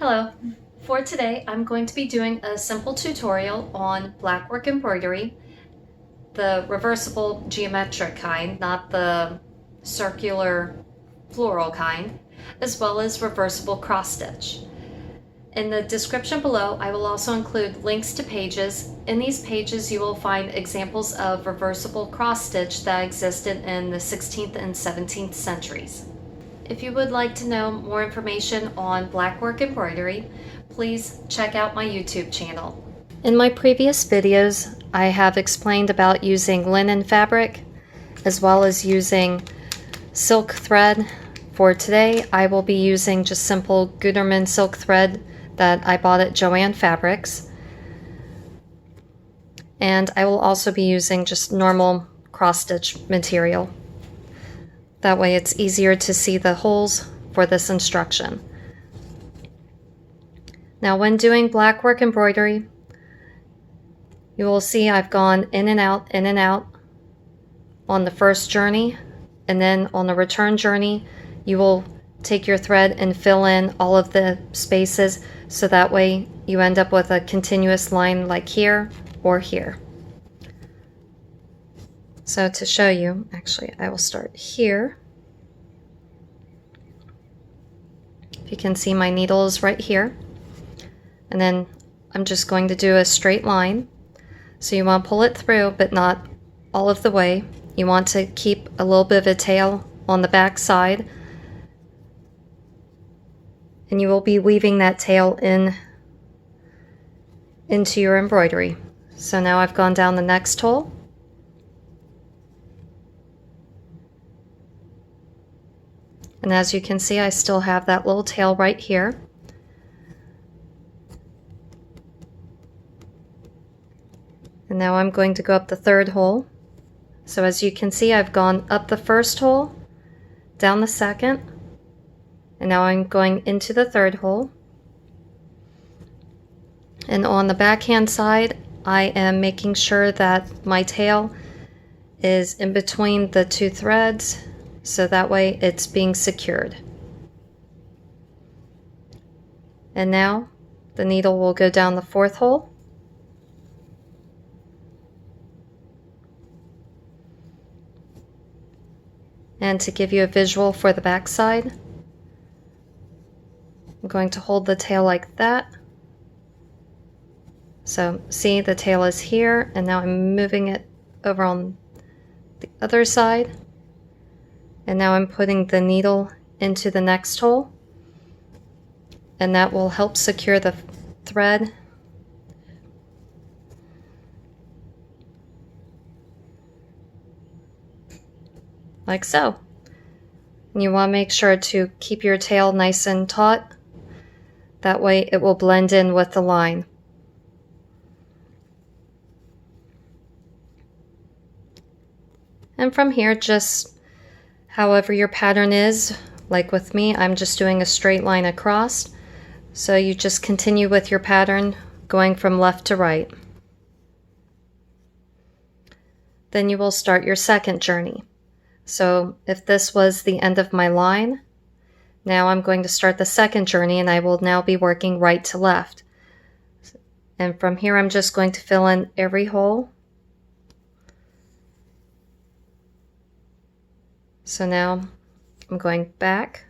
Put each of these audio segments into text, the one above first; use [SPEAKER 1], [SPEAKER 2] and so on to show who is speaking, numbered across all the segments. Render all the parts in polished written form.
[SPEAKER 1] Hello. For today, I'm going to be doing a simple tutorial on Blackwork embroidery, the reversible geometric kind, not the circular floral kind, as well as reversible cross stitch. In the description below, I will also include links to pages. In these pages, you will find examples of reversible cross stitch that existed in the 16th and 17th centuries. If you would like to know more information on Blackwork embroidery, please check out my YouTube channel. In my previous videos, I have explained about using linen fabric as well as using silk thread. For today, I will be using just simple Gutermann silk thread that I bought at Joann Fabrics. And I will also be using just normal cross-stitch material. That way it's easier to see the holes for this instruction. Now when doing Blackwork embroidery, you will see I've gone in and out on the first journey, and then on the return journey you will take your thread and fill in all of the spaces, so that way you end up with a continuous line like here or here. So to show you, actually I will start here. If you can see, my needle is right here. And then I'm just going to do a straight line. So you want to pull it through, but not all of the way. You want to keep a little bit of a tail on the back side. And you will be weaving that tail into your embroidery. So now I've gone down the next hole. And as you can see, I still have that little tail right here. And now I'm going to go up the third hole. So as you can see, I've gone up the first hole, down the second, and now I'm going into the third hole. And on the backhand side, I am making sure that my tail is in between the two threads, so that way it's being secured. And now the needle will go down the fourth hole. And to give you a visual for the back side, I'm going to hold the tail like that. So see, the tail is here, and now I'm moving it over on the other side. And now I'm putting the needle into the next hole, and that will help secure the thread. Like so. And you want to make sure to keep your tail nice and taut. That way it will blend in with the line. And from here, just however your pattern is, like with me, I'm just doing a straight line across. So you just continue with your pattern going from left to right. Then you will start your second journey. So if this was the end of my line, now I'm going to start the second journey, and I will now be working right to left. And from here I'm just going to fill in every hole. So now I'm going back,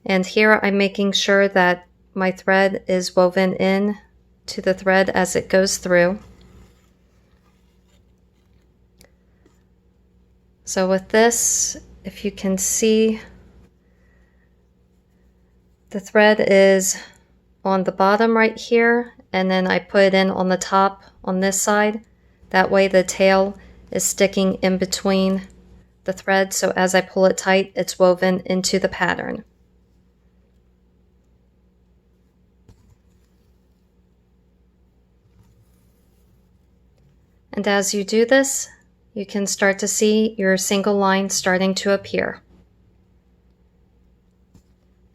[SPEAKER 1] and here I'm making sure that my thread is woven in to the thread as it goes through. So with this, if you can see, the thread is on the bottom right here, and then I put it in on the top on this side. That way the tail is sticking in between the thread, so as I pull it tight, it's woven into the pattern. And as you do this, you can start to see your single line starting to appear.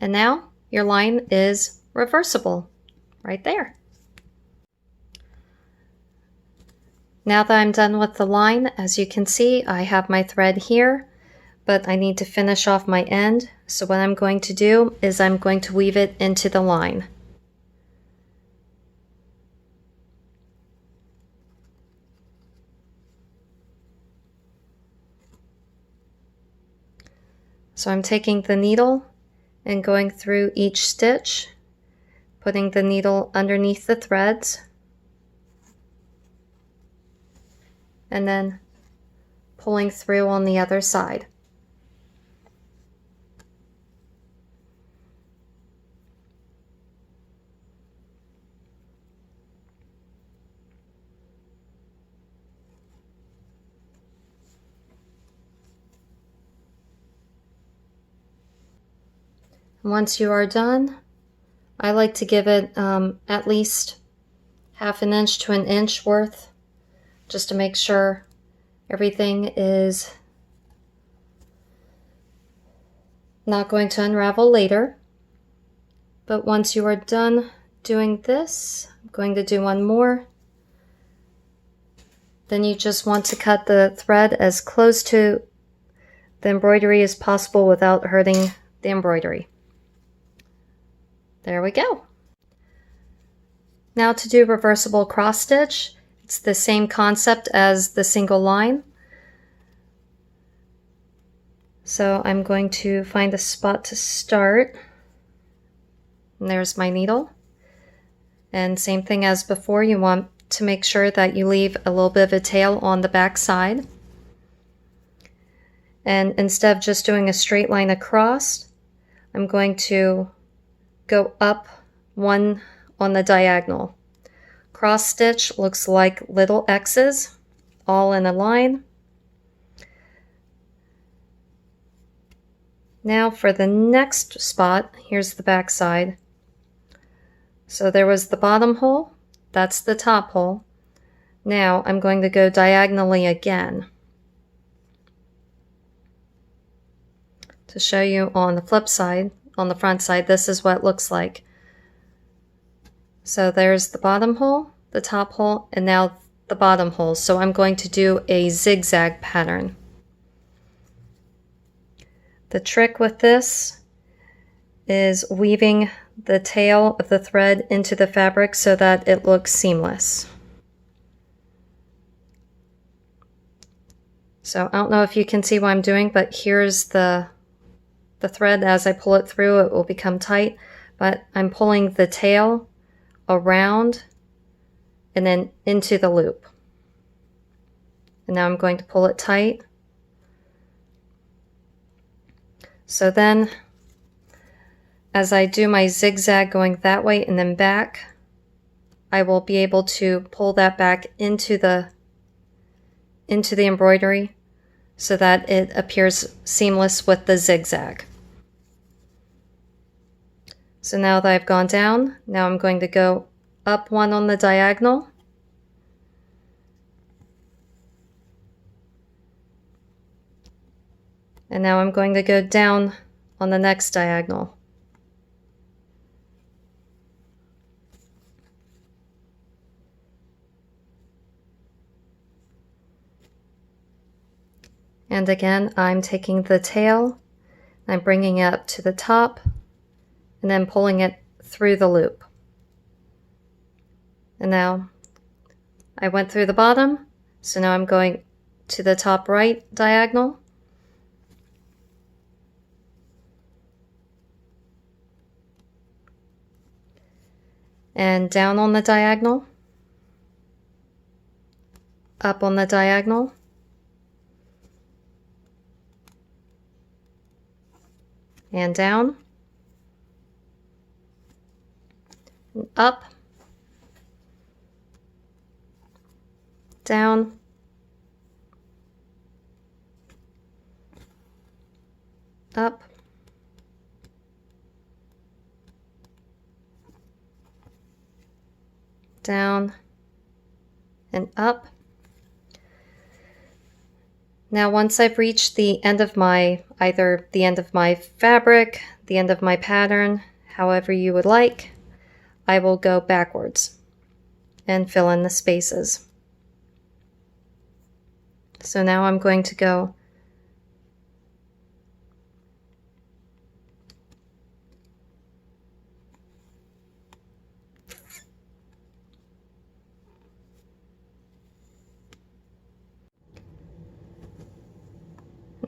[SPEAKER 1] And now your line is reversible right there. Now that I'm done with the line, as you can see, I have my thread here, but I need to finish off my end. So what I'm going to do is I'm going to weave it into the line. So I'm taking the needle and going through each stitch, putting the needle underneath the threads, and then pulling through on the other side. Once you are done, I like to give it at least ½ inch to an inch worth, just to make sure everything is not going to unravel later. But once you are done doing this, I'm going to do one more. Then you just want to cut the thread as close to the embroidery as possible without hurting the embroidery. There we go. Now to do reversible cross stitch, it's the same concept as the single line. So I'm going to find a spot to start. And there's my needle. And same thing as before, you want to make sure that you leave a little bit of a tail on the back side. And instead of just doing a straight line across, I'm going to go up one on the diagonal. Cross stitch looks like little X's all in a line. Now for the next spot, here's the back side. So there was the bottom hole, that's the top hole. Now I'm going to go diagonally again to show you on the flip side. On the front side, this is what it looks like. So there's the bottom hole, the top hole, and now the bottom hole. So I'm going to do a zigzag pattern. The trick with this is weaving the tail of the thread into the fabric so that it looks seamless. So I don't know if you can see what I'm doing, but here's the thread. As I pull it through, it will become tight, but I'm pulling the tail around and then into the loop. And now I'm going to pull it tight. So then as I do my zigzag going that way and then back, I will be able to pull that back into the embroidery so that it appears seamless with the zigzag. So now that I've gone down, now I'm going to go up one on the diagonal. And now I'm going to go down on the next diagonal. And again, I'm taking the tail, I'm bringing it up to the top, and then pulling it through the loop. And now I went through the bottom, so now I'm going to the top right diagonal. And down on the diagonal, up on the diagonal, and down, and up, down, up, down, and up. Now once I've reached the end of either the end of my fabric, the end of my pattern, however you would like, I will go backwards and fill in the spaces. So now I'm going to go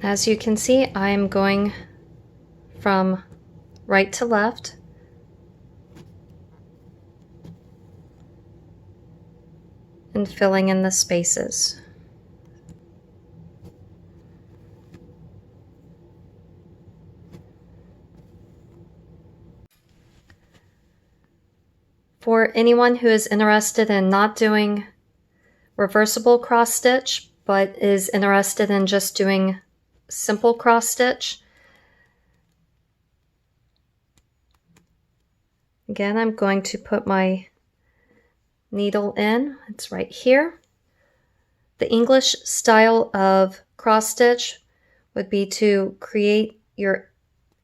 [SPEAKER 1] as you can see, I'm going from right to left. And filling in the spaces. For anyone who is interested in not doing reversible cross stitch, but is interested in just doing simple cross stitch, again, I'm going to put my needle in. It's right here. The English style of cross stitch would be to create your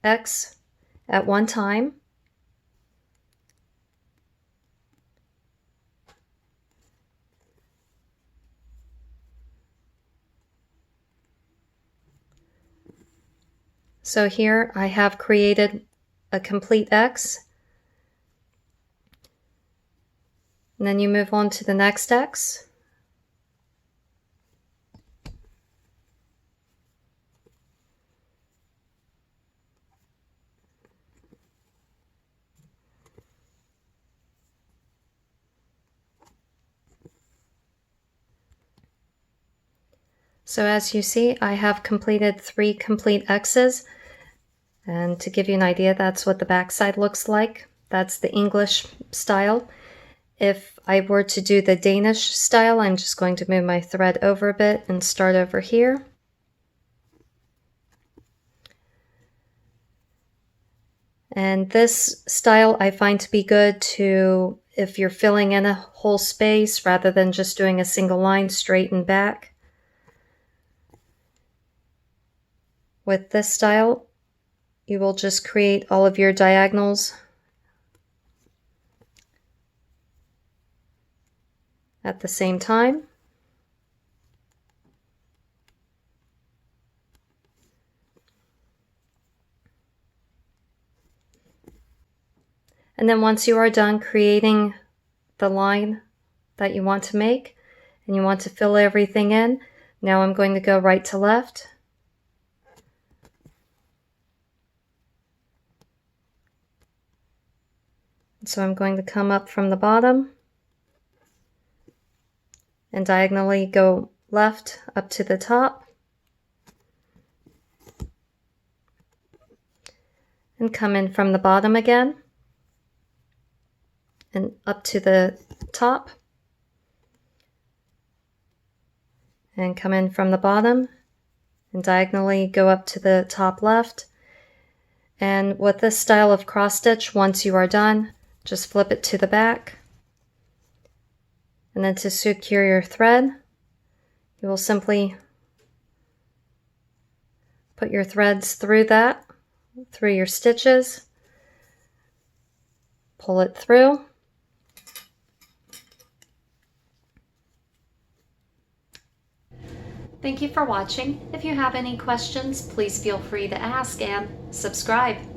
[SPEAKER 1] X at one time, so here I have created a complete X, and then you move on to the next X. So as you see, I have completed 3 complete X's, and to give you an idea, that's what the back side looks like. That's the English style. If I were to do the Danish style, I'm just going to move my thread over a bit and start over here. And this style I find to be good to if you're filling in a whole space rather than just doing a single line straight and back. With this style, you will just create all of your diagonals at the same time. And then once you are done creating the line that you want to make and you want to fill everything in, now I'm going to go right to left. So I'm going to come up from the bottom and diagonally go left up to the top and come in from the bottom again and up to the top and come in from the bottom and diagonally go up to the top left. And with this style of cross stitch, once you are done, just flip it to the back. And then to secure your thread, you will simply put your threads through your stitches, pull it through. Thank you for watching. If you have any questions, please feel free to ask and subscribe.